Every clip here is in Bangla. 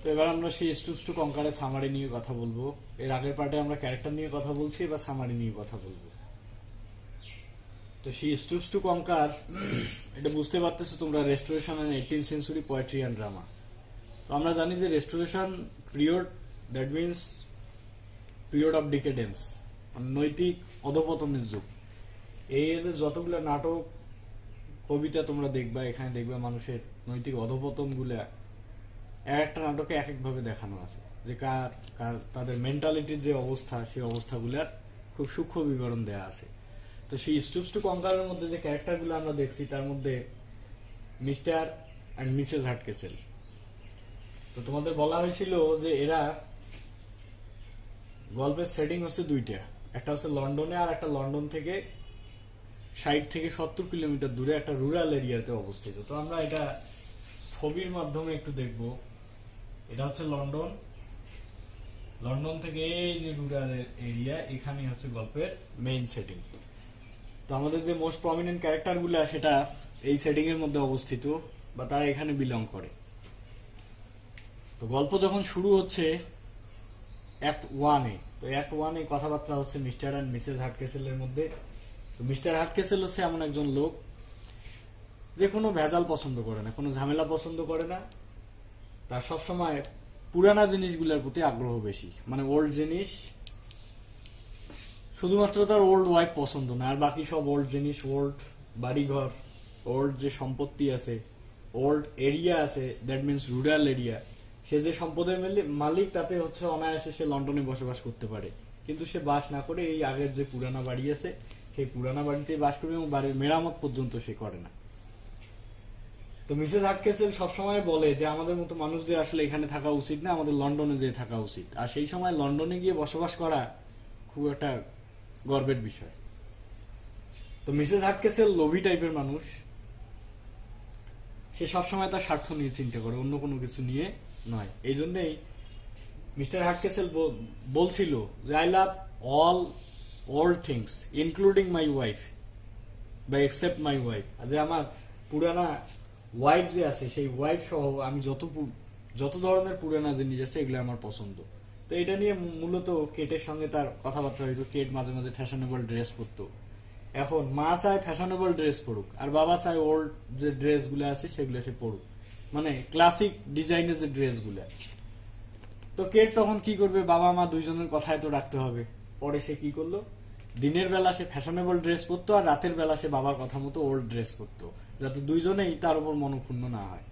তো এবার আমরা সেই স্টুপস টু কনকারের সামারি নিয়ে কথা বলবো। এর আগের পার্টে আমরা ক্যারেক্টার নিয়ে কথা বলছি, এবার সামারি নিয়ে কথা বলবো। তো সেই স্টুপস টু কনকার, এটা বুঝতে পারতেছো তোমরা, restoration and 18th century poetry and drama. তো আমরা জানি যে restoration period, that means period of decadence, নৈতিক অধপতনের যুগ। এই এজে যতগুলো নাটক কবিতা তোমরা দেখবা, এখানে দেখবা মানুষের নৈতিক অধপতন গুলা একটা নাটকে এক একভাবে দেখানো আছে, যে তাদের মেন্টালিটির যে অবস্থা, সেই অবস্থাগুলার খুব সূক্ষ্ম বিবরণ দেয়া আছে। তো সেই স্টুপস টু কনকারের মধ্যে যে ক্যারেক্টার গুলো আমরা দেখছি, তার মধ্যে মিস্টার অ্যান্ড মিসেস হাটকেসেল। তো তোমাদের বলা হয়েছিল যে এরা গল্পের সেটিং হচ্ছে দুইটা, একটা হচ্ছে লন্ডনে, আর একটা লন্ডন থেকে 60 থেকে 70 কিলোমিটার দূরে একটা রুরাল এরিয়াতে অবস্থিত। তো আমরা এটা ছবির মাধ্যমে একটু দেখব। এটা হচ্ছে লন্ডন, লন্ডন থেকে এই যে রুরাল এরিয়া, এখানে হচ্ছে গল্পের মেইন সেটিং। তো আমাদের যে মোস্ট প্রমিনেন্ট ক্যারেক্টার গুলা, সেটা এই সেটিং এর মধ্যে অবস্থিত বা তারা এখানে বিলং করে। তো গল্প যখন শুরু হচ্ছে অ্যাক্ট 1-এ, তো অ্যাক্ট 1-এ কথাবার্তা হচ্ছে মিস্টার অ্যান্ড মিসেস হাটকেসেলের মধ্যে। তো মিস্টার হাটকেসেল হচ্ছে এমন একজন লোক যে কোনো ভেজাল পছন্দ করে না, কোনো ঝামেলা পছন্দ করে না। তার সবসময় পুরানা জিনিসগুলোর প্রতি আগ্রহ বেশি, মানে ওল্ড জিনিস। শুধুমাত্র তার ওল্ড ওয়াইফ পছন্দ না, আর বাকি সব ওল্ড জিনিস, ওল্ড বাড়িঘর, ওল্ড যে সম্পত্তি আছে, ওল্ড এরিয়া আছে, দ্যাট মিনস রুরাল এরিয়া, সে যে সম্পদের মালিক, তাতে হচ্ছে অনায়াসে সে লন্ডনে বসবাস করতে পারে। কিন্তু সে বাস না করে এই আগের যে পুরানা বাড়ি আছে, সেই পুরানা বাড়িতে বাস করবে, এবং বাড়ির মেরামত পর্যন্ত সে করে না। তো মিসেস হাটকেসেল সবসময় বলে যে আমাদের মতো মানুষদের আসলে এখানে থাকা উচিত না, আমাদের লন্ডনে যেয়ে থাকা উচিত। আর সেই সময় লন্ডনে গিয়ে বসবাস করা খুব একটা গর্বের বিষয়। তো মিসেস হাটকেসেল লোভী টাইপের মানুষ, সে সবসময় তার স্বার্থ নিয়ে চিন্তা করে, অন্য কোনো কিছু নিয়ে নয়। এই জন্যই মিস্টার হাটকেসেল বলছিল যে I love all old things including my wife বা এক্সেপ্ট মাই ওয়াইফ, যে আমার পুরানা ওয়াইফ যে আছে, সেই ওয়াইফ সহ আমি যত ধরনের পুরানা জিনিস আছে, এগুলো আমার পছন্দ। তো এটা নিয়ে মূলত কেটের সঙ্গে তার কথাবার্তা হইতো। কেট মাঝে মাঝে ফ্যাশনেবল ড্রেস পরতো। এখন মা চায় ফ্যাশনেবল ড্রেস পড়ুক, আর বাবা চায় ওল্ড যে ড্রেস গুলো আছে সেগুলো সে পড়ুক, মানে ক্লাসিক ডিজাইনের যে ড্রেস গুলা। তো কেট তখন কি করবে, বাবা মা দুইজনের কথায় তো রাখতে হবে। পরে সে কি করলো, দিনের বেলা সে ফ্যাশনেবল ড্রেস পরতো, আর রাতের বেলা সে বাবার কথা মতো ওল্ড ড্রেস পরতো, যাতে দুইজনেই তার উপর মনক্ষুণ্ণ না হয়।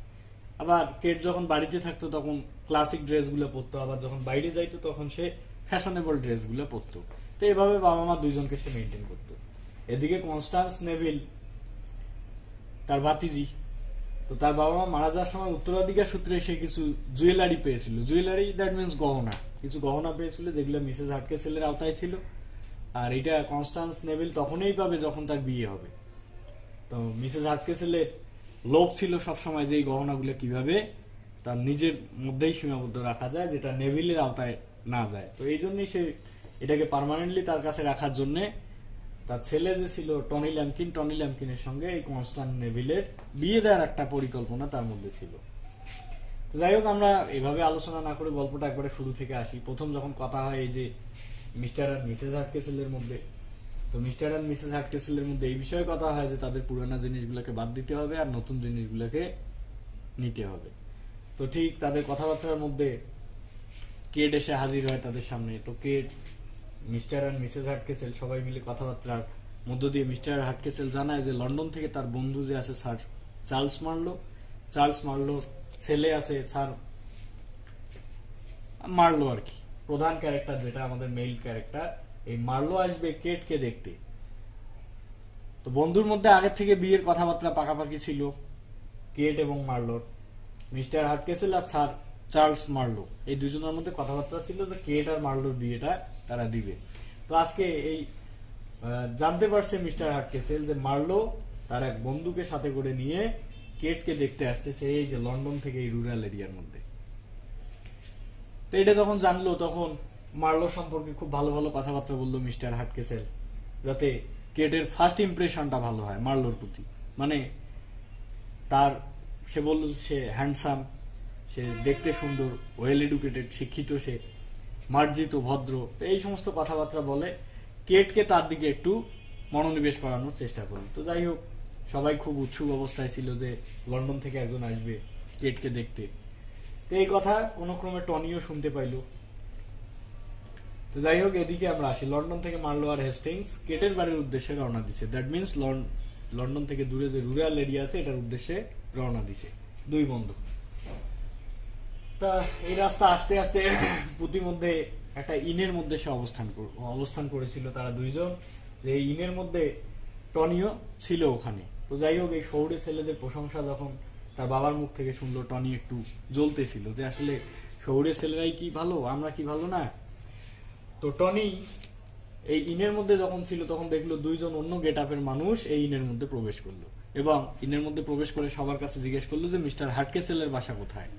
আবার কেট যখন বাড়িতে থাকতো তখন ক্লাসিক ড্রেস গুলো পরতো, আবার যখন বাইরে যাইতো তখন সে ফ্যাশনেবল ড্রেস গুলো পরতো। তো এভাবে বাবা মা দুইজনকে সে মেনটেন করতো। এদিকে কনস্টান্স নেভিল, তার ভাতিজি, তো তার বাবা মা মারা যাওয়ার সময় উত্তরাধিকার সূত্রে সে কিছু জুয়েলারি পেয়েছিল। জুয়েলারি দ্যাট মিনস গহনা, কিছু গহনা পেয়েছিল যেগুলো মিসেস হাটকেসেলের আওতায় ছিল। আর এটা কনস্টান্স নেভিল তখনই পাবে যখন তার বিয়ে হবে। তো মিসেস হাটকেসেলের লোভ ছিল সবসময় যে এই গহনাগুলো কিভাবে তার নিজের মধ্যেই সীমাবদ্ধ রাখা যায়, যেটা নেভিলের আওতায় না যায়। তো এই জন্যই সে এটাকে পার্মানেন্টলি তার কাছে রাখার জন্য তার ছেলে যে ছিল টনি ল্যাম্পকিনের সঙ্গে এই কনস্ট্যান্ট নেভিলের বিয়ে দেওয়ার একটা পরিকল্পনা তার মধ্যে ছিল। যাই হোক, আমরা এভাবে আলোচনা না করে গল্পটা একবারে শুরু থেকে আসি। প্রথম যখন কথা হয় এই যে মিস্টার আর মিসেস হাটকেসেলের মধ্যে, তো মিস্টার আর মিসেস হাটকেসেলের মধ্যে এই বিষয়ে কথা হয় যে তাদের পুরানা জিনিসগুলোকে বাদ দিতে হবে আর নতুন জিনিসগুলোকে নিতে হবে। তো ঠিক তাদের কথাবার্তার মধ্যে কেট এসে হাজির হয় তাদের সামনে। তো কেট, মিস্টার আর মিসেস হাটকেসেল সবাই মিলে কথাবার্তার মধ্য দিয়ে মিস্টার হাটকেসেল জানায় যে লন্ডন থেকে তার বন্ধু যে আছে স্যার চার্লস মার্লো ছেলে আছে স্যার মার্লো, আর কি প্রধান ক্যারেক্টার যেটা আমাদের মেইল ক্যারেক্টার, এই মার্লো আসবে কেটকে দেখতে। তো বন্ধুর মধ্যে আগের থেকে বিয়ের কথাবার্তা পাকাপাকি ছিল কেট এবং মার্লোর। মিস্টার হাটকেসেল আর স্যার চার্লস মার্লো এই দুজনের মধ্যে কথাবার্তা ছিল যে কেট আর মার্লোর বিয়েটা তারা দিবে। তো আজকে এই জানতে পারছে মিস্টার হাটকেসেল যে মার্লো তার এক বন্ধুকে সাথে করে নিয়ে কেটকে দেখতে আসতেছে এই যে লন্ডন থেকে এই রুরাল এরিয়ার মধ্যে। তো এটা যখন জানলো তখন মার্লো সম্পর্কে খুব ভালো ভালো কথাবার্তা বললো মিস্টার হাটকেসেল, যাতে কেটের ফার্স্ট ইমপ্রেশনটা ভালো হয় মার্লোর প্রতি। মানে তার, সে বলল সে হ্যান্ডসাম, সে দেখতে সুন্দর, ওয়েল এডুকেটেড, শিক্ষিত, সে মার্জিত, ভদ্র, তো এই সমস্ত কথাবার্তা বলে কেটকে তার দিকে একটু মনোনিবেশ করানোর চেষ্টা করল। তো যাই হোক, সবাই খুব উৎসুক অবস্থায় ছিল যে লন্ডন থেকে একজন আসবে কেটকে দেখতে। তো এই কথা কোনো ক্রমে টনিও শুনতে পাইল। তো যাই হোক, এদিকে আমরা আসি। লন্ডন থেকে মার্লো আর হেস্টিংস কেটের বাড়ির উদ্দেশ্যে রওনা দিছে। দ্যাট মিনস লন্ডন থেকে দূরে যে রুরাল এরিয়া আছে এটার উদ্দেশ্যে রওনা দিছে দুই বন্ধু। তা এই রাস্তা আস্তে আস্তে প্রতিমধ্যে একটা ইনের মধ্যে সে অবস্থান করেছিল তারা দুইজন। এই ইনের মধ্যে টনিও ছিল ওখানে। তো যাই হোক, এই শহুরে ছেলেদের প্রশংসা যখন তার বাবার মুখ থেকে শুনলো, টনি একটু জ্বলতেছিল যে আসলে শহুরে ছেলেরাই কি ভালো, আমরা কি ভালো না। তো টনি এই ইনের মধ্যে যখন ছিল তখন দেখলো দুইজন অন্য গেট আপের মানুষ এই ইনের মধ্যে প্রবেশ করলো, এবং ইনের মধ্যে প্রবেশ করে সবার কাছে জিজ্ঞেস করলো যে মিস্টার হাটকেসেলের বাসা কোথায়।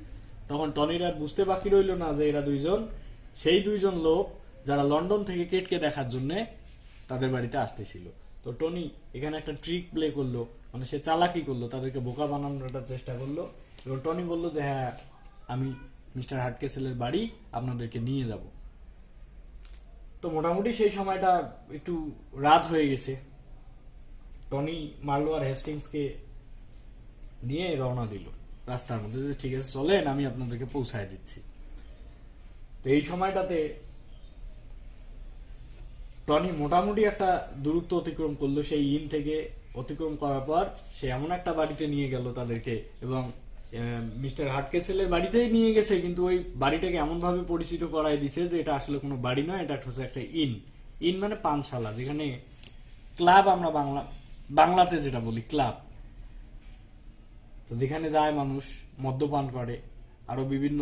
তখন টনির আর বুঝতে বাকি রইল না যে এরা দুইজন সেই দুইজন লোক যারা লন্ডন থেকে কেটকে দেখার জন্য তাদের বাড়িতে আসতেছিল। তো টনি এখানে একটা ট্রিক প্লে করলো, মানে সে চালাকি করলো, তাদেরকে বোকা বানানোর একটা চেষ্টা করলো। এবং টনি বললো যে হ্যাঁ, আমি মিস্টার হাটকেসেলের বাড়ি আপনাদেরকে নিয়ে যাব। তো মোটামুটি সেই সময়টা একটু রাত হয়ে গেছে। টনি মার্লো আর হেস্টিংসকে নিয়ে রওনা দিল রাস্তার মধ্যে, ঠিক আছে চলেন, আমি আপনাদেরকে পৌঁছায় দিচ্ছি। তো এই সময়টাতে টনি মোটামুটি একটা দূরত্ব অতিক্রম করলো। সেই ইন থেকে অতিক্রম করার পর সে এমন একটা বাড়িতে নিয়ে গেল তাদেরকে, এবং মিস্টার হাটকেসেলের বাড়িতেই নিয়ে গেছে, কিন্তু ওই বাড়িটাকে এমন ভাবে পরিচিত করাই দিছে যে এটা আসলে কোনো বাড়ি নয়, এটা হচ্ছে একটা ইন। ইন মানে পানশালা, যেখানে ক্লাব আমরা বাংলাতে যেটা বলি ক্লাব। তো যেখানে যায় মানুষ মদ্যপান করে, আরো বিভিন্ন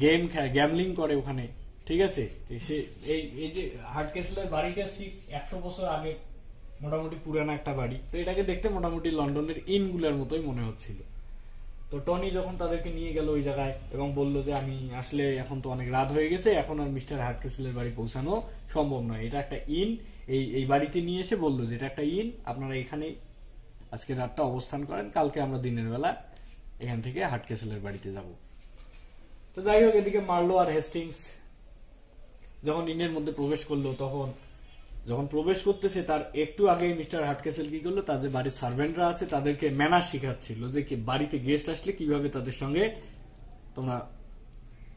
গেম খেলে, গ্যামলিং করে ওখানে, ঠিক আছে। এই যে হাটকেসেলের বাড়িটা 100 বছর আগে মোটামুটি পুরানো একটা বাড়ি। তো এটাকে দেখতে মোটামুটি লন্ডনের ইন গুলার মতোই মনে হচ্ছিল। তো টনি যখন তাদেরকে নিয়ে গেল ওই জায়গায় এবং বলল যে আমি আসলে এখন তো অনেক রাত হয়ে গেছে, এখন আর মিস্টার হাটকেসেলের বাড়ি পৌঁছানো সম্ভব নয়, এটা একটা ইন। এই বাড়িতে নিয়ে এসে বললো যে এটা একটা ইন, আপনারা এখানে আজকে রাতটা অবস্থান করেন, কালকে আমরা দিনের বেলা এখান থেকে হাটকেসেলের বাড়িতে যাব। তো যাই হোক, এদিকে মার্লো আর হেস্টিংস যখন ইনের মধ্যে প্রবেশ করলো, তখন যখন প্রবেশ করতেছে তার একটু আগে মিস্টার হাটকেসেল কি করলো, তার যে বাড়ির সার্ভেন্টরা আছে তাদেরকে ম্যানার শিখাচ্ছিল যে বাড়িতে গেস্ট আসলে কিভাবে তাদের সঙ্গে তোমরা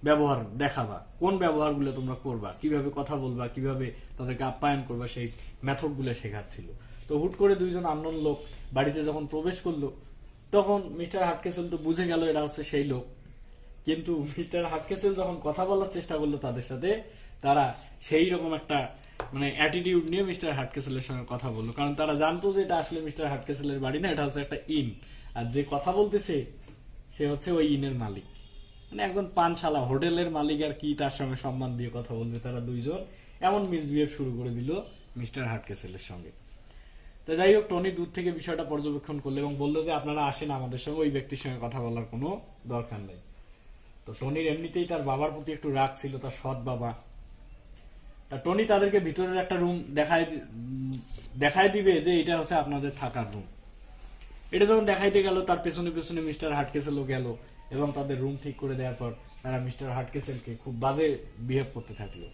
ব্যবহার দেখাবা, কোন ব্যবহার গুলো তোমরা করবা, কিভাবে কথা বলবা, কিভাবে তাদেরকে আপ্যায়ন করবা, সেই মেথড গুলো শেখাচ্ছিল। তো হুট করে দুইজন আননোন লোক বাড়িতে যখন প্রবেশ করলো, তখন মিস্টার হাটকেসেল তো বুঝে গেল এরা হচ্ছে সেই লোক। কিন্তু মিস্টার হাটকেসেল যখন কথা বলার চেষ্টা করলো তাদের সাথে, তারা সেই রকম একটা মানে অ্যাটিটিউড নিয়ে মিস্টার হাটকেসেলের সঙ্গে কথা বললো, কারণ তারা জানতো যে এটা আসলে মিস্টার হাটকেসেলের বাড়ি না, এটা হচ্ছে একটা ইন, আর যে কথা বলতেছে সে হচ্ছে ওই ইনের মালিক, মানে একজন পানশালা হোটেলের মালিক, আর কি তার সঙ্গে সম্মান দিয়ে কথা বলবে। তারা দুইজন এমন মিসবিহেভ শুরু করে দিল মিস্টার হাটকেসেলের সঙ্গে। তো যাই হোক, টনি দূর থেকে বিষয়টা পর্যবেক্ষণ করলো এবং বললো যে আপনারা আসেন আমাদের সঙ্গে, ওই ব্যক্তির সঙ্গে কথা বলার কোনো দরকার নেই। তো টনির এমনিতেই তার বাবার প্রতি একটু রাগ ছিল, তার সৎ বাবা। টনি তাদেরকে ভিতরের একটা রুম দেখায় দিবে যে এটা হচ্ছে আপনাদের থাকার রুম। এটা যখন দেখাইতে গেল, তার পেছনে পেছনে মিস্টার হাটকেসেলও গেল, এবং তাদের রুম ঠিক করে দেওয়ার পর তারা মিস্টার হাটকেসেলকে খুব বাজে বিহেভ করতে থাকলো।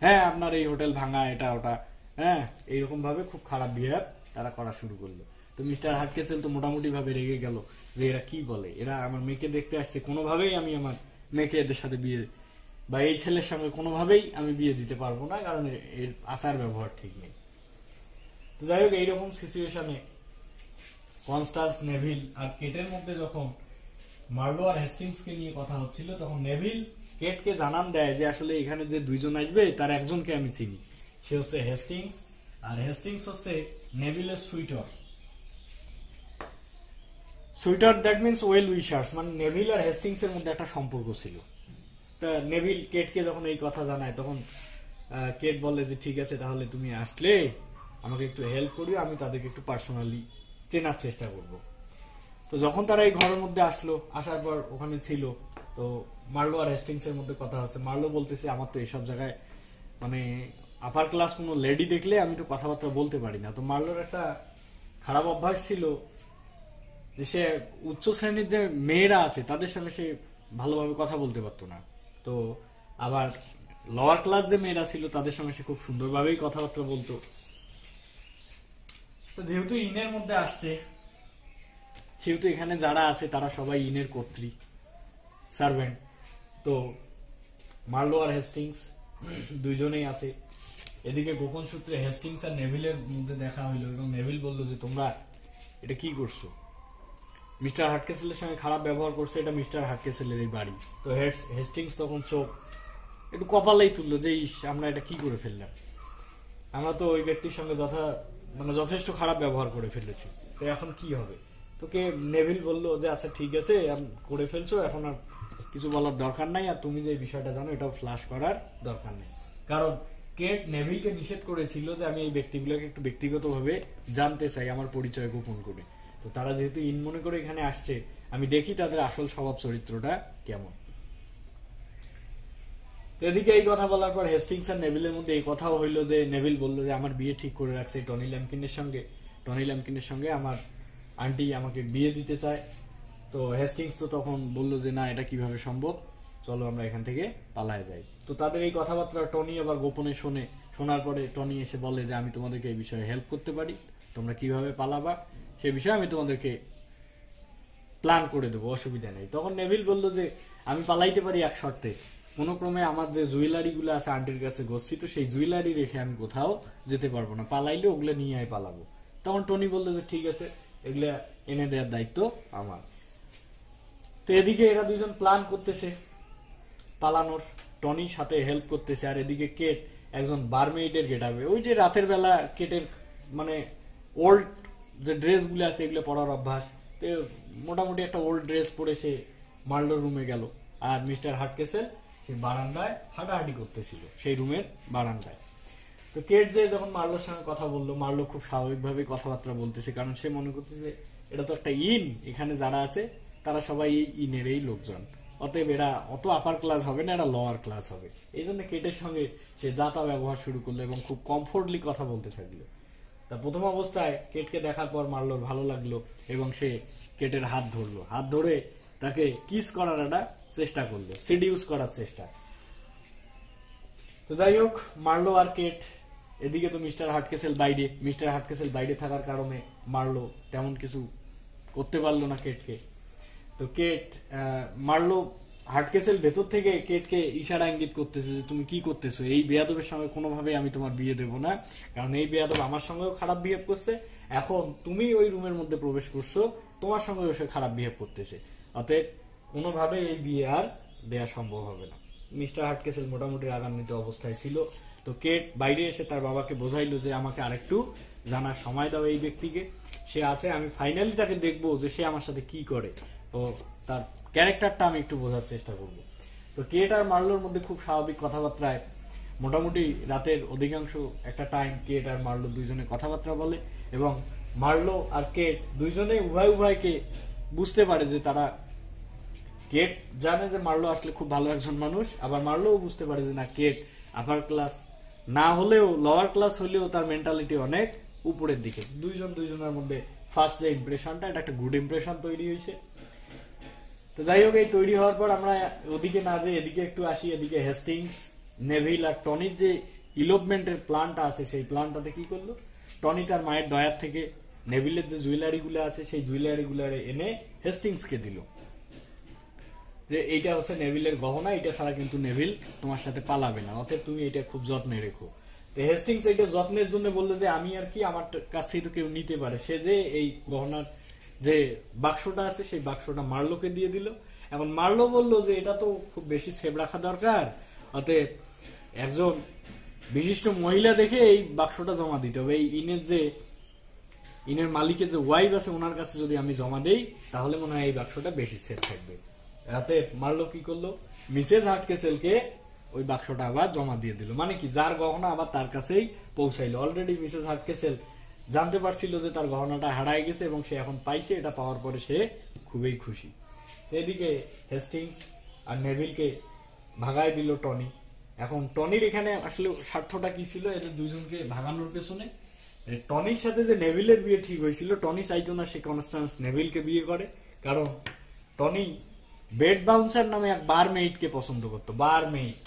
হ্যাঁ, আপনার এই হোটেল ভাঙা, এটা ওটা, হ্যাঁ, এইরকম ভাবে খুব খারাপ বিহেভ তারা করা শুরু করলো। তো মিস্টার হাটকেসেল তো মোটামুটি ভাবে রেগে গেল যে এরা কি বলে, এরা আমার মেয়েকে দেখতে আসছে, কোনোভাবেই আমি আমার মেয়েকে এদের সাথে বিয়ে বা এই ছেলের সঙ্গে কোনোভাবেই আমি বিয়ে দিতে পারবো না, কারণ এর আচার ব্যবহার ঠিক নেই। তো যাই হোক, এইরকম সিচুয়েশনে কনস্টান্স, নেভিল আর কেটের মধ্যে যখন মার্লো আর হেস্টিংসকে নিয়ে কথা হচ্ছিল, তখন নেভিল কেটকে জানান দেয় যে আসলে এখানে যে দুইজন আসবে তার একজনকে আমি চিনি, সে হচ্ছে হেস্টিংস, আর হেস্টিংস হচ্ছে নেভিলের suitor. Suitor that means well wishers, মানে নেভিল আর হেস্টিংস এর মধ্যে একটা সম্পর্ক ছিল। তা নেভিল কেটকে যখন এই কথা জানায়, তখন কেট বলে যে ঠিক আছে, তাহলে তুমি আসলে আমাকে একটু হেল্প করিও, আমি তাদেরকে একটু পার্সোনালি চেনার চেষ্টা করব। তো যখন তারা এই ঘরের মধ্যে আসলো, আসার পর ওখানে ছিল, তো মার্লো আর হেস্টিংস এর মধ্যে কথা হচ্ছে। মার্লো বলতেছে আমার তো এইসব জায়গায় মানে আপার ক্লাস কোনো লেডি দেখলে আমি তো কথাবার্তা বলতে পারি না। তো মার্লোর একটা খারাপ অভ্যাস ছিল যে সে উচ্চ শ্রেণীর যে মেয়েরা আছে তাদের সঙ্গে সে ভালোভাবে কথা বলতে পারতো না। তো আবার লোয়ার ক্লাস যে মেয়েরা ছিল তাদের সঙ্গে সে খুব সুন্দরভাবেই কথাবার্তা বলতো। তো যেহেতু ইনের মধ্যে আসছে, সেহেতু এখানে যারা আছে তারা সবাই ইনের কর্ত্রী, সার্ভেন্ট। তো মার্লো আর হেস্টিংস দুইজনেই আছে। এদিকে গোপন সূত্রে হেস্টিংস আর নেভিলের মধ্যে দেখা হইলো এবং নেভিল বলল যে তোমরা এটা কি করছো, মিস্টার হাটকেসেলের সঙ্গে খারাপ ব্যবহার করছে, এটা মিস্টার হাটকেসেলের এই বাড়ি। তো হেস্টিংস তখন চোখ একটু কপালেই তুললো যে আমরা এটা কি করে ফেললাম, আমরা তো ওই ব্যক্তির সঙ্গে যথেষ্ট খারাপ ব্যবহার করে ফেলেছি, তো এখন কি হবে। তোকে নেভিল বলল যে আচ্ছা ঠিক আছে করে ফেলছো, এখন আর কিছু বলার দরকার নাই, আর তুমি যে বিষয়টা জানো এটাও ফ্লাশ করার দরকার নেই। কারণ কেট নেভিলকে নিষেধ করেছিল যে আমি এই ব্যক্তিগুলোকে একটু ব্যক্তিগতভাবে জানতে চাই, আমার পরিচয় গোপন করে। তো তারা যেহেতু ইন মনে করে এখানে আসছে, আমি দেখি তাদের আসল স্বভাব চরিত্রটা কেমন। এদিকে এই কথা বলার পর হেস্টিংস আর নেভিলের মধ্যে এই কথাও হইলো যে নেভিল বলল যে আমার বিয়ে ঠিক করে রাখছে টনি ল্যাম্পকিনের সঙ্গে, টনি ল্যাম্পকিনের সঙ্গে আমার আন্টি আমাকে বিয়ে দিতে চায়। তো হেস্টিংস তো তখন বলল যে না, এটা কিভাবে সম্ভব, চলো আমরা এখান থেকে পালায় যাই। তো তাদের এই কথাবার্তা টনি আবার গোপনে শোনার পরে টনি এসে বলে যে আমি তোমাদেরকে এই বিষয়ে হেল্প করতে পারি, তোমরা কিভাবে পালাবা সে বিষয়ে আমি তোমাদেরকে প্ল্যান করে দেবো, অসুবিধা নেই। তখন নেভিল বলল যে আমি পালাইতে পারি এক শর্তে, কোন ক্রমে আমার যে জুয়েলারি গুলো আছে আন্টির কাছে গচ্ছিত, সেই জুয়েলারি রেখে আমি কোথাও যেতে পারবো না, পালাইলে ওগুলো নিয়ে পালাবো। তখন টনি বললো যে ঠিক আছে, এগুলা এনে দেওয়ার দায়িত্ব আমার। তো এদিকে এরা দুইজন প্ল্যান করতেছে পালানোর, টনির সাথে হেল্প করতেছে। আর এদিকে কেট একজন বারমেইডের গেটাবে, ওই যে রাতের বেলা কেটের ওল্ড যে ড্রেস গুলো আছে এগুলো পরার অভ্যাস, তো মোটামুটি একটা ওল্ড ড্রেস পরে সে মার্লোর রুমে গেল। আর মিস্টার হাটকেসেল সে বারান্দায় হাঁটাহাঁটি করতেছিল, সেই রুমের বারান্দায়। তো কেট যে যখন মার্লোর সঙ্গে কথা বললো, মার্লো খুব স্বাভাবিকভাবে কথাবার্তা বলতেছে, কারণ সে মনে করতেছে এটা তো একটা ইন, এখানে যারা আছে তারা সবাই এই ইনেরই লোকজন, অতএব এরা অত আপার ক্লাস হবে না, এরা লোয়ার ক্লাস হবে। এই জন্য কেটের সঙ্গে সে যাতা ব্যবহার শুরু করলো এবং খুব কমফোর্টলি কথা বলতে থাকলো। তা প্রথম অবস্থায় কেটকে দেখার পর মার্লোর ভালো লাগলো এবং সে কেটের হাত ধরলো, হাত ধরে তাকে কিস করার একটা চেষ্টা করলো, সিডিউস করার চেষ্টা। তো যাই হোক, মার্লো আর কেট এদিকে তো মিস্টার হাটকেসেল বাইরে থাকার কারণে মার্লো তেমন কিছু করতে পারলো না কেটকে। তো মার্লো হাটকেসেল ভেতর থেকে কেটকে ইশারা ইঙ্গিত করতেছে যে তুমি কি করতেছো, এই বেয়াদবের সঙ্গে কোনোভাবে আমি তোমার বিয়ে দেবো না, কারণ এই বেয়াদব আমার সঙ্গেও খারাপ বিহেভ করছে, এখন তুমি ওই রুমের মধ্যে প্রবেশ করছো, তোমার সঙ্গে সে খারাপ বিহেভ করতেছে, অতএব কোনোভাবে এই বিয়ে আর দেয়া সম্ভব হবে না। মিস্টার হাটকেসেল মোটামুটি রাগান্বিত অবস্থায় ছিল। তো কেট বাইরে এসে তার বাবাকে বোঝাইলো যে আমাকে আরেকটু জানার সময় দাও এই ব্যক্তিকে, সে আছে, আমি ফাইনালি তাকে দেখবো যে সে আমার সাথে কি করে, তো তার ক্যারেক্টারটা আমি একটু বোঝার চেষ্টা করব। তো কেট আর মার্লোর মধ্যে খুব স্বাভাবিক কথাবার্তায় মোটামুটি রাতের অধিকাংশ একটা টাইম কেট আর মার্লো দুইজনে কথাবার্তা বলে এবং মার্লো আর কেট দুইজনে উভয়কে বুঝতে পারে যে তারা, কেট জানে যে মার্লো আসলে খুব ভালো একজন মানুষ, আবার মার্লোও বুঝতে পারে যে না, কেট আপার ক্লাস না হলেও লোয়ার ক্লাস হলেও তার মেন্টালিটি অনেক উপরের দিকে। দুইজনের মধ্যে ফার্স্ট যে ইমপ্রেশনটা, এটা একটা গুড ইমপ্রেশন তৈরি হয়েছে। তো যাই হোক, এই তৈরি হওয়ার পর আমরা ওদিকে না যে এদিকে একটু আসি। এদিকে হেস্টিংস, নেভিল আর টনির যে ইলোপমেন্টের প্ল্যানটা আছে, সেই প্ল্যানটাতে কি করলো, টনি তার মায়ের দয়ার থেকে নেভিলের যে জুয়েলারি গুলো আছে সেই জুয়েলারি গুলো এনে হেস্টিংসকে দিল, যে এইটা হচ্ছে নেভিলের গহনা, এটা ছাড়া কিন্তু নেভিল তোমার সাথে পালাবে না, অতএব তুমি এটা খুব যত্নে রেখো। তো হেস্টিংস এটা যত্নের জন্য বললো যে আমি আর কি, আমার কাছ থেকে তো কেউ নিতে পারে, সে যে এই গহনার যে বাক্সটা আছে সেই বাক্সটা মার্লোকে দিয়ে দিল। এখন মার্লো বললো যে এটা তো খুব বেশি সেভ রাখা দরকার, অতএব একজন বিশিষ্ট মহিলা দেখে এই বাক্সটা জমা দিতে হবে, এই ইনের মালিকের যে ওয়াইফ আছে ওনার কাছে যদি আমি জমা দেই তাহলে মনে হয় এই বাক্সটা বেশি সেভ থাকবে। রাতে মার্লো কি করলো, মিসেস হাটকেসেলকে ওই বাক্সটা আবার জমা দিয়ে দিল, মানে কি যার গহনা আবার তার কাছেই পৌঁছাইলো। অলরেডি মিসেস হাটকেসেল জানতে পারছিল যে তার গহনাটা হারায় গেছে এবং সে এখন পাইছে, এটা পাওয়ার পরে সে খুবই খুশি। এদিকে হেস্টিংস আর নেভিলকে ভাগাই দিল টনি। এখন টনির এখানে আসলে স্বার্থটা কি ছিল, এদের দুইজনকে ভাগানোর পেছনে? টনির সাথে যে নেভিলের বিয়ে ঠিক হয়েছিল, টনি চাইতো না সে কনস্ট্যান্স নেভিলকে বিয়ে করে, কারণ টনি বেড বাউন্সার নামে এক বারমেইডকে পছন্দ করতো। বারমেইড,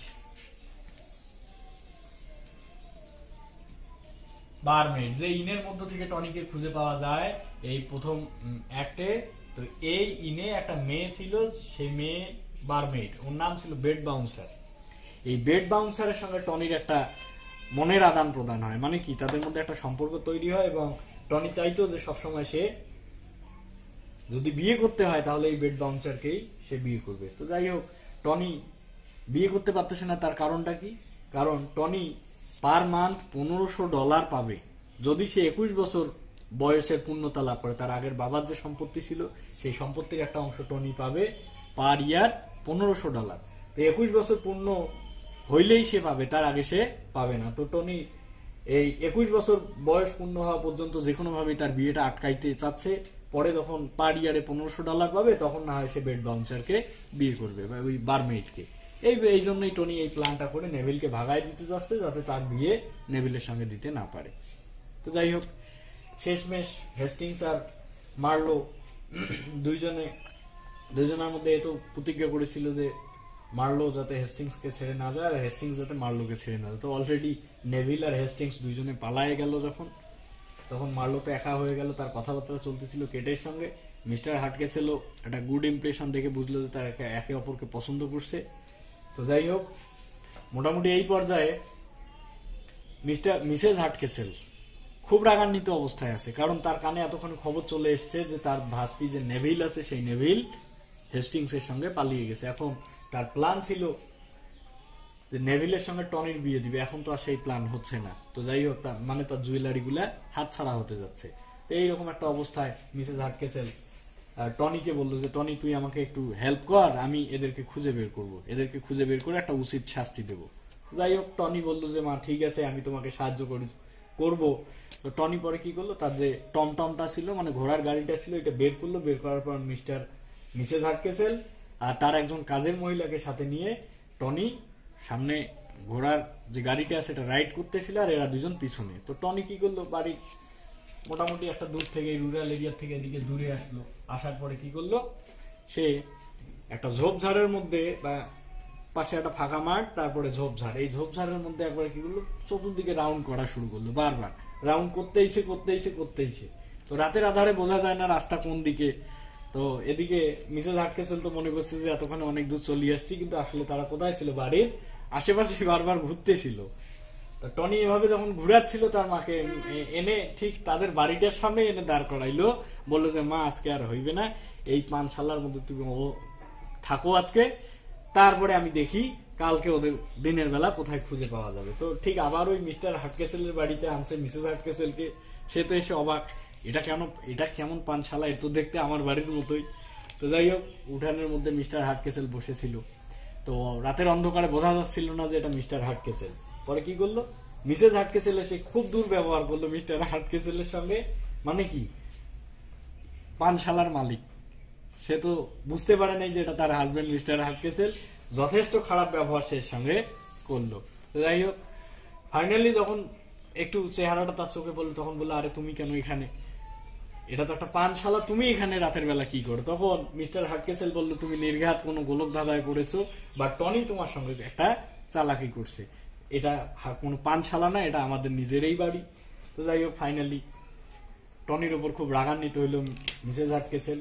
বারমেইড যে ইনের মধ্য থেকে টনিকে খুঁজে পাওয়া যায় এই প্রথম অ্যাক্টে। তো এই ইনে একটা মেয়ে ছিল, সেই মেয়ে বারমেইড, ওর নাম ছিল বেড বাউন্সার। এই বেড বাউন্সারের সঙ্গে টনির একটা মনের আদান প্রদান হয়, মানে কি তাদের মধ্যে একটা সম্পর্ক তৈরি হয়, এবং টনি চাইতো যে সবসময় সে যদি বিয়ে করতে হয় তাহলে এই বেড বাউন্সারকেই সে বিয়ে করবে। তো যাই হোক, টনি বিয়ে করতে পারতেছে না, তার কারণটা কি? কারণ টনি পার মান্থ $1500 পাবে যদি সে 21 বছর বয়সের পূর্ণতা লাভ করে। তার আগের বাবার যে সম্পত্তি ছিল সেই সম্পত্তির একটা অংশ টনি পাবে পার ইয়ার $1500। তো 21 বছর পূর্ণ হইলেই সে পাবে, তার আগে সে পাবে না। তো টনি এই 21 বছর বয়স পূর্ণ হওয়া পর্যন্ত যে কোনো ভাবে তার বিয়েটা আটকাইতে চাচ্ছে। পরে যখন পার ইয়ারে $1500 পাবে তখন না হয় সে বেড বাউন্সারকে বিয়ে করবে, বা ওই বারমেইডকে। এই জন্যই টনি এই প্ল্যানটা করে নেভিলকে ভাগায় দিতে যাচ্ছে, যাতে তার বিয়ে নেভিলের সঙ্গে দিতে না পারে। তো যাই হোক, শেষমেশ হেস্টিংস আর মার্লো দুইজনের মধ্যে এত প্রতিজ্ঞা করেছিল যে মার্লো যাতে হেস্টিংসকে ছেড়ে না যায়, আর হেস্টিংস যাতে মার্লোকে ছেড়ে না যায়। তো অলরেডি নেভিল আর হেস্টিংস দুইজনে পালায়ে গেল যখন, তখন মার্লো তো একা হয়ে গেল। তার কথাবার্তা চলতেছিল কেটের সঙ্গে। মিস্টার হাটকেসেলও একটা গুড ইমপ্রেশন দেখে বুঝলো যে তারা একে অপরকে পছন্দ করছে। তো যাই হোক, মোটামুটি এই পর্যায়ে মিসেস হাটকেসেল খুব রাগান্বিত অবস্থায় আছে, কারণ তার কানে এতক্ষণ খবর চলে এসছে যে তার ভাস্তি যে নেভিল আছে সেই নেভিল হেস্টিংস এর সঙ্গে পালিয়ে গেছে। এখন তার প্ল্যান ছিল যে নেভিলের সঙ্গে টনির বিয়ে দিবে, এখন তো আর সেই প্ল্যান হচ্ছে না। তো যাই হোক, মানে তার জুয়েলারি গুলা হাত ছাড়া হতে যাচ্ছে। তো এইরকম একটা অবস্থায় মিসেস হাটকেসেল টনিকে বললো যে টনি তুই আমাকে একটু হেল্প কর, আমি এদেরকে খুঁজে বের করবো, এদেরকে খুঁজে বের করে একটা উচিত শাস্তি দেবো। যাই হোক, টনি বললো যে মা ঠিক আছে, আমি তোমাকে সাহায্য করবো। তো টনি পরে কি করলো, তার যে টমটমটা ছিল, মানে ঘোড়ার গাড়িটা ছিল, এটা বের করলো। বের করার পর মিসেস হাটকেসেল আর তার একজন কাজের মহিলাকে সাথে নিয়ে টনি সামনে ঘোড়ার যে গাড়িটা আছে এটা রাইড করতেছিল, আর এরা দুজন পিছনে। তো টনি কি করলো, বাড়ি মোটামুটি একটা দূর থেকে, রুরাল এরিয়া থেকে এদিকে দূরে আসলো। আসার পরে কি করলো, সে একটা ঝোপঝাড়ের মধ্যে, বা পাশে একটা ফাঁকা মাঠ, তারপরে ঝোপঝাড়, এই ঝোপঝাড়ের মধ্যে একবার কি করলো, চতুর্দিকে রাউন্ড করা শুরু করলো। বারবার রাউন্ড করতেইছে। তো রাতের আধারে বোঝা যায় না রাস্তা কোন দিকে। তো এদিকে মিসেস হাটকেসেল তো মনে করছে যে এতক্ষণে অনেক দূর চলে আসছি, কিন্তু আসলে তারা কোথায় ছিল, বাড়ির আশেপাশে বারবার ঘুরতেছিল। তো টনি এভাবে যখন ঘুরাচ্ছিল তার মাকে এনে ঠিক তাদের বাড়িটার সামনে এনে দাঁড় করাইলো, বললো যে মা আজকে আর হইবে না, এই পানশালার মধ্যে তুমি থাকো আজকে, তারপরে আমি দেখি কালকে ওদের দিনের বেলা কোথায় খুঁজে পাওয়া যাবে। তো ঠিক আবার ওই মিস্টার হাটকেসেলের বাড়িতে আনছে মিসেস হাটকেসেলকে। সে তো এসে অবাক, এটা কেমন পানশালা, এ তো দেখতে আমার বাড়ির মতোই। তো যাই হোক, উঠানের মধ্যে মিস্টার হাটকেসেল বসেছিল। তো রাতের অন্ধকারে বোঝা যাচ্ছিল না যে এটা মিস্টার হাটকেসেল। পরে কি করলো, মিসেস হাটকেসেল এসে খুব দুর্ব্যবহার করলো মিস্টার হাটকেসেলের সঙ্গে। মানে কি, পানশালার মালিক সে তো বুঝতে পারে নাই যে এটা তার হাজবেন্ড মিস্টার হাটকেসেল। যথেষ্ট খারাপ ব্যবহার সে সঙ্গে করলো। তো যাই হোক, ফাইনালি যখন একটু চেহারাটা তার চোখে পড়লো, তখন বললো আরে তুমি কেন এখানে, এটা তো একটা পানশালা, তুমি এখানে রাতের বেলা কি করো? তখন মিস্টার হাটকেসেল বললো তুমি নির্ঘাত কোনো গোলক ধাঁধায় পড়েছো, বা টনি তোমার সঙ্গে একটা চালাকি করছে, এটা কোনো পানশালা না, এটা আমাদের নিজেরই বাড়ি। তো যাই হোক, ফাইনালি টনির ওপর খুব রাগান্বিত হইল মিসেস হাটকেসেল।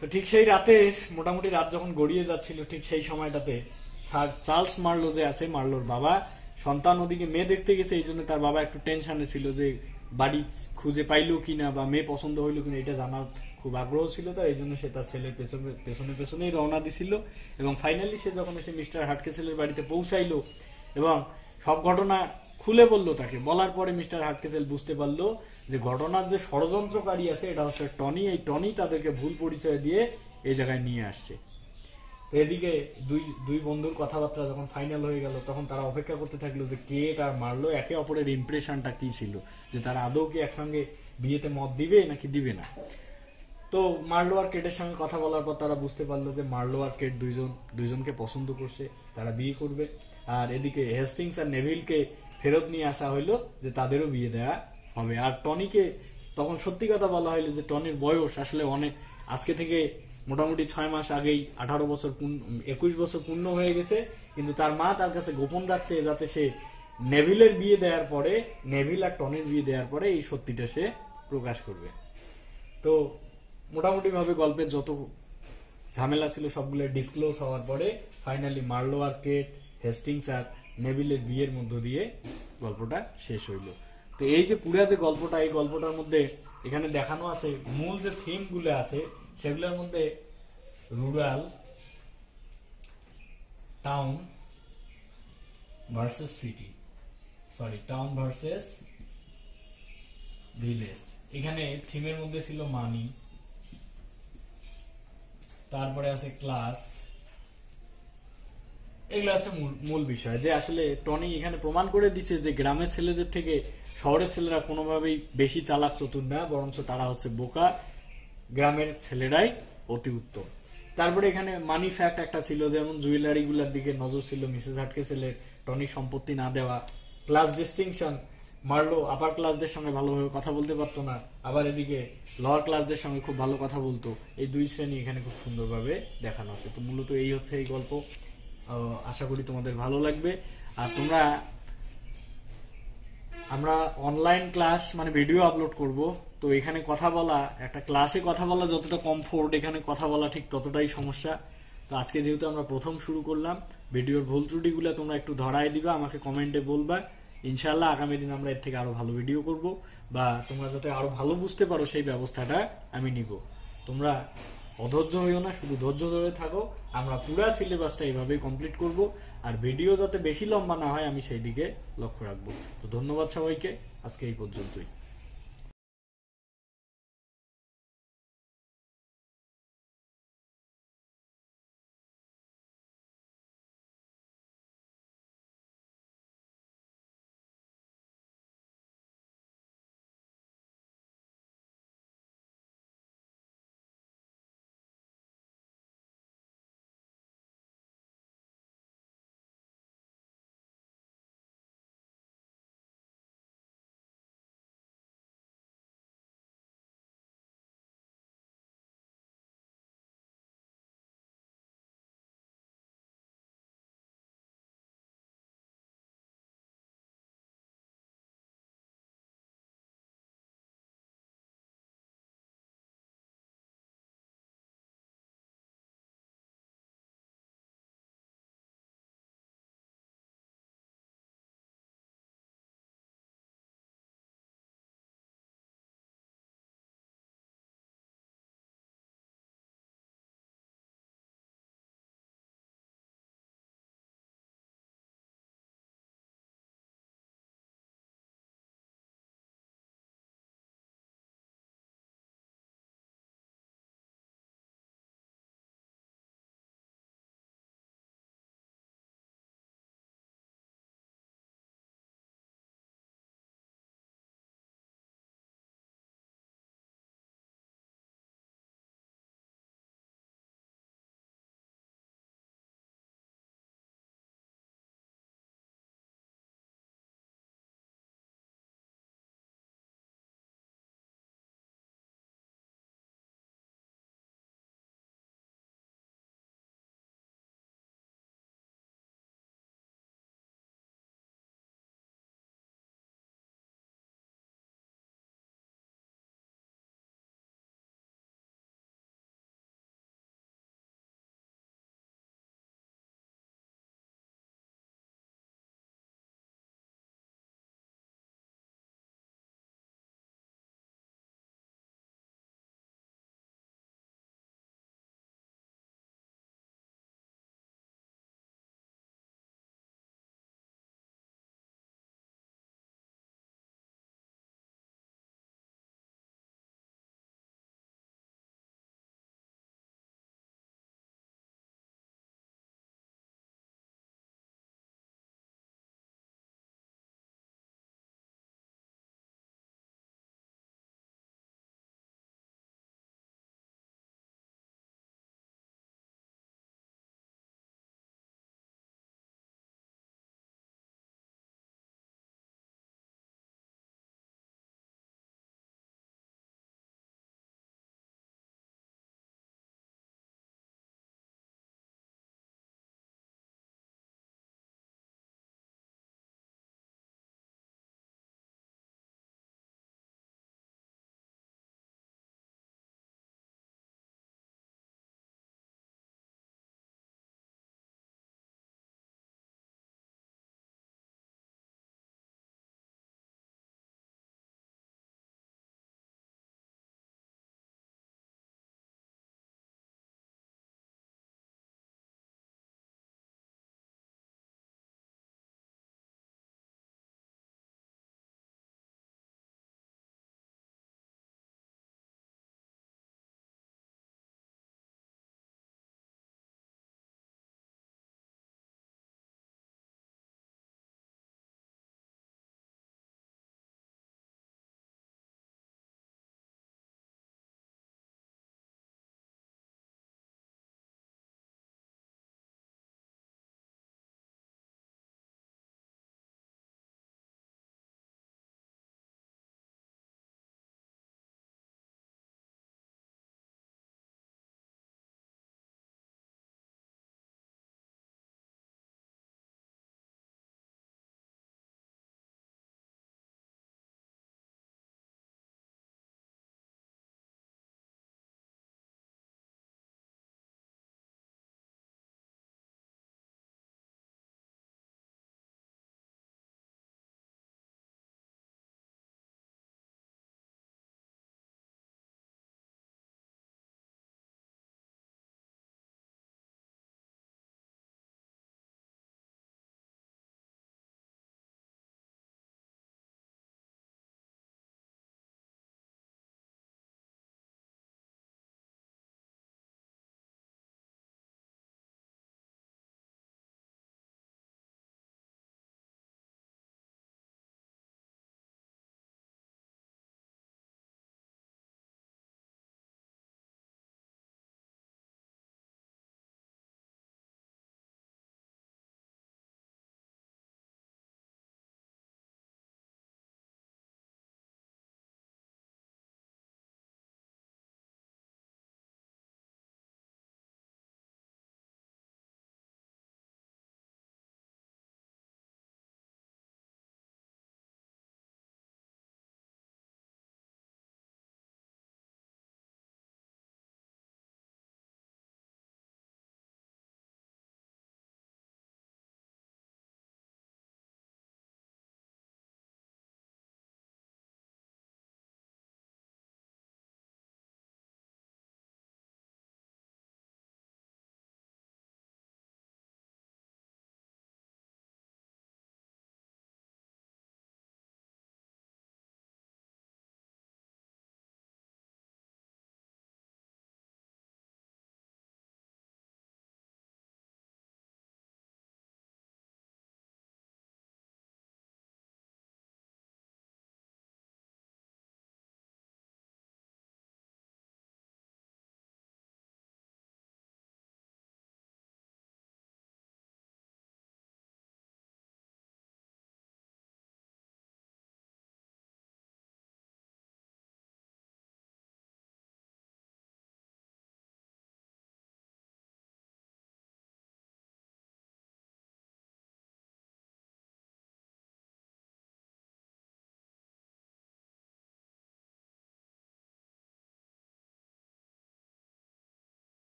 তো ঠিক সেই রাতে, মোটামুটি রাত যখন গড়িয়ে যাচ্ছিল, ঠিক সেই সময়টাতে চার্লস মার্লো যে আছে, মার্লোর বাবা, সন্তান ওদিকে মেয়ে দেখতে গেছে। এই জন্য তার বাবা একটু টেনশনে ছিল যে বাড়ি খুঁজে পাইলো কিনা বা মেয়ে পছন্দ হইলো কিনা, এটা জানার খুব আগ্রহ ছিল তার। এই জন্য সে তার ছেলের পেছনেই রওনা দিছিল। এবং ফাইনালি সে যখন এসে মিস্টার হাটকেসেলের বাড়িতে পৌঁছাইলো এবং সব ঘটনা খুলে বললো তাকে, বলার পরে মিস্টার হাটকেসেল বুঝতে পারলো যে ঘটনার যে ষড়যন্ত্রকারী আছে এটা হচ্ছে টনি। এই টনি তাদেরকে ভুল পরিচয় দিয়ে এই জায়গায় নিয়ে আসছে। তো এদিকে দুই বন্ধুর কথাবার্তা যখন ফাইনাল হয়ে গেল, তখন তারা অপেক্ষা করতে থাকলো যে কে তার মারলো, একে অপরের ইমপ্রেশনটা কি ছিল, যে তারা আদৌ কি একসঙ্গে বিয়েতে মত দিবে নাকি দিবে না। তো মার্লো আর কেটের সঙ্গে কথা বলার পর তারা বুঝতে পারলো যে মার্লো আর কেট দুইজনকে পছন্দ করছে, তারা বিয়ে করবে। আর এদিকে হেস্টিংস আর নেভিলকে ফেরত নিয়ে আসা হইলো যে তাদেরও বিয়ে দেওয়া হবে। আর টনিকে তখন সত্যি কথা বলা হইলো যে টনির বয়স আসলে অনেক, আজকে থেকে মোটামুটি 6 মাস আগেই 21 বছর পূর্ণ হয়ে গেছে, কিন্তু তার মা তার কাছে গোপন রাখছে যাতে সে নেভিলের বিয়ে দেওয়ার পরে, নেভিল আর টনির বিয়ে দেওয়ার পরে এই সত্যিটা সে প্রকাশ করবে। তো মোটামুটি ভাবে গল্পের যত ঝামেলা ছিল সবগুলো ডিসক্লোজ হওয়ার পরে ফাইনালি মার্লো আর কেট, হেস্টিংস আর নেভিলের বিয়ের মধ্য দিয়ে গল্পটা শেষ হইল। তো এই যে পুরা যে গল্পটা, এই গল্পটার মধ্যে এখানে দেখানো আছে মূল যে থিম গুলো আছে সেগুলোর মধ্যে rural, town versus city, town versus village. এখানে থিমের মধ্যে ছিল মানি, তারপরে আছে ক্লাস, এগুলো আছে মূল বিষয়। যে আসলে টনি এখানে প্রমাণ করে দিছে যে গ্রামের ছেলেদের থেকে শহরের ছেলেরা কোনোভাবেই বেশি চালাক চতুর না, বরঞ্চ তারা হচ্ছে বোকা, গ্রামের ছেলেরাই অতি উত্তম। তারপরে এখানে মানি ফ্যাক্ট একটা ছিল, যেমন জুয়েলারি গুলার দিকে নজর ছিল মিসেস হাটকেসেলের, টনি সম্পত্তি না দেওয়া, ক্লাস ডিস্টিংশন, মার্লো আপার ক্লাসদের সঙ্গে ভালোভাবে কথা বলতে পারতো না, আবার এদিকে লোয়ার ক্লাসদের সঙ্গে খুব ভালো কথা বলতো। এই দুই শ্রেণী এখানে খুব সুন্দরভাবে দেখানো আছে। তো মূলত এই হচ্ছে এই গল্প। আশা করি তোমাদের ভালো লাগবে। আর আমরা অনলাইন ক্লাস মানে ভিডিও আপলোড করব, তো এখানে কথা বলা, একটা ক্লাসে কথা বলা যতটা কমফোর্ট, এখানে কথা বলা ঠিক ততটাই সমস্যা। তো আজকে যেহেতু আমরা প্রথম শুরু করলাম, ভিডিওর ভুল ত্রুটিগুলো তোমরা একটু ধরায় দিবা, আমাকে কমেন্টে বলবা। ইনশাআল্লাহ আগামী দিন আমরা এর থেকে আরো ভালো ভিডিও করব, বা তোমরা যাতে আরো ভালো বুঝতে পারো সেই ব্যবস্থাটা আমি নিব। তোমরা অধৈর্য হইও না, শুধু ধৈর্য ধরে থাকো। আমরা পুরা সিলেবাসটা এইভাবেই কমপ্লিট করব, আর ভিডিও যাতে বেশি লম্বা না হয় আমি সেই দিকে লক্ষ্য রাখবো। তো ধন্যবাদ সবাইকে, আজকে এই পর্যন্তই।